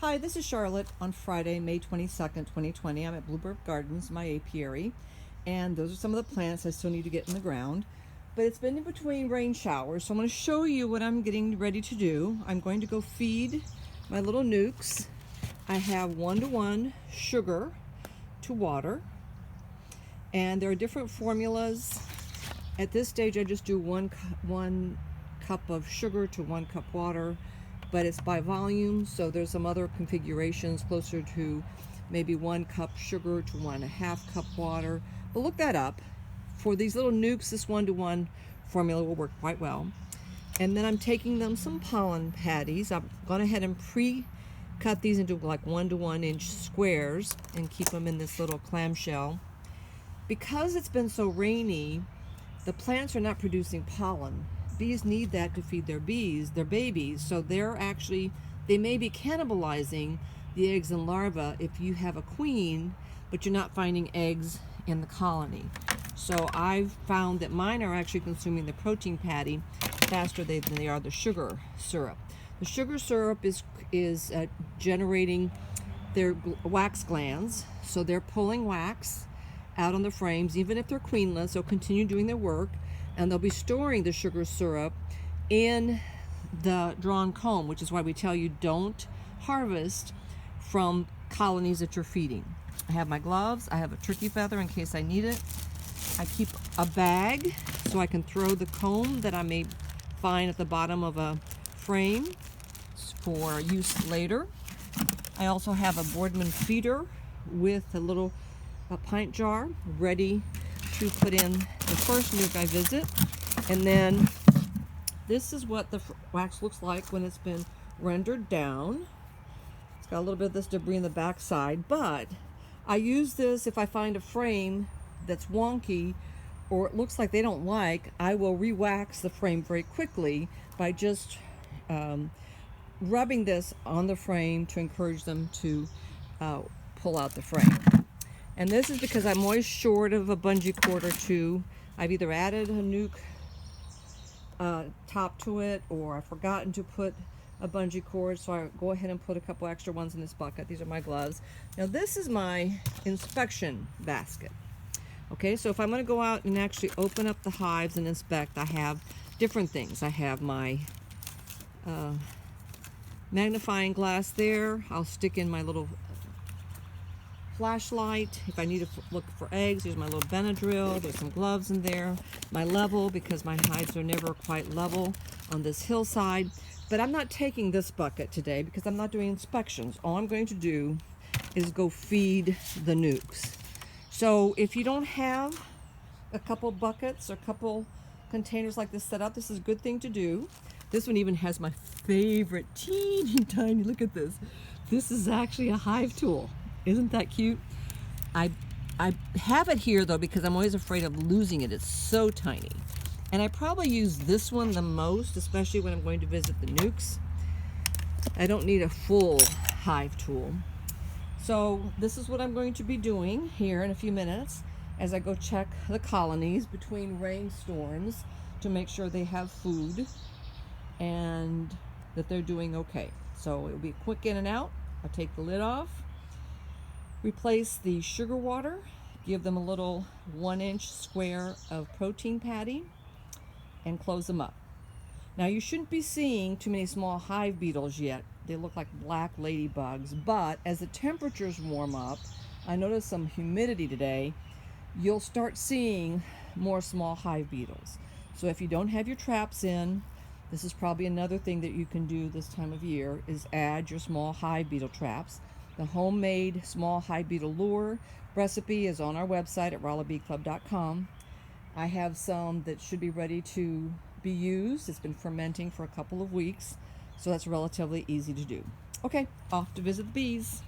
Hi, this is Charlotte on Friday, May 22nd, 2020. I'm at Bluebird Gardens, my apiary, and those are some of the plants I still need to get in the ground. But it's been in between rain showers, so I'm going to show you what I'm getting ready to do. I'm going to go feed my little nucs. I have 1-to-1 sugar to water, and there are different formulas. At this stage, I just do one cup of sugar to 1 cup water, but it's by volume, so there's some other configurations closer to maybe 1 cup sugar to 1.5 cup water. But look that up. For these little nucs, this 1-to-1 formula will work quite well. And then I'm taking them some pollen patties. I've gone ahead and pre-cut these into like 1-to-1 inch squares and keep them in this little clamshell. Because it's been so rainy, the plants are not producing pollen. Bees need that to feed their babies, so they may be cannibalizing the eggs and larvae if you have a queen, but you're not finding eggs in the colony. So I've found that mine are actually consuming the protein patty faster than they are the sugar syrup. The sugar syrup is generating their wax glands, so they're pulling wax out on the frames. Even if they're queenless, they'll continue doing their work, and they'll be storing the sugar syrup in the drawn comb, which is why we tell you don't harvest from colonies that you're feeding. I have my gloves. I have a turkey feather in case I need it. I keep a bag so I can throw the comb that I may find at the bottom of a frame for use later. I also have a Boardman feeder with a pint jar ready to put in the first nuc I visit. And then this is what the wax looks like when it's been rendered down. It's got a little bit of this debris in the back side, but I use this if I find a frame that's wonky or it looks like they don't like. I will re-wax the frame very quickly by just rubbing this on the frame to encourage them to pull out the frame. And this is because I'm always short of a bungee cord or two. I've either added a nuc top to it, or I've forgotten to put a bungee cord, so I go ahead and put a couple extra ones in this bucket. These are my gloves. Now this is my inspection basket. Okay, so if I'm going to go out and actually open up the hives and inspect, I have different things. I have my magnifying glass there. I'll stick in my little flashlight if I need to look for eggs. Here's my little Benadryl. There's some gloves in there. My level, because my hives are never quite level on this hillside. But I'm not taking this bucket today because I'm not doing inspections. All I'm going to do is go feed the nucs. So if you don't have a couple buckets or a couple containers like this set up, this is a good thing to do. This one even has my favorite teeny tiny, look at this. This is actually a hive tool. Isn't that cute? I have it here though because I'm always afraid of losing it. It's so tiny. And I probably use this one the most, especially when I'm going to visit the nucs. I don't need a full hive tool. So this is what I'm going to be doing here in a few minutes as I go check the colonies between rainstorms to make sure they have food and that they're doing okay. So it'll be quick in and out. I'll take the lid off, replace the sugar water, give them a little 1-inch square of protein patty, and close them up. Now you shouldn't be seeing too many small hive beetles yet. They look like black ladybugs, but as the temperatures warm up, I noticed some humidity today, you'll start seeing more small hive beetles. So if you don't have your traps in, this is probably another thing that you can do this time of year, is add your small hive beetle traps. The homemade small hive beetle lure recipe is on our website at rollabeeclub.com. I have some that should be ready to be used. It's been fermenting for a couple of weeks, so that's relatively easy to do. Okay, off to visit the bees.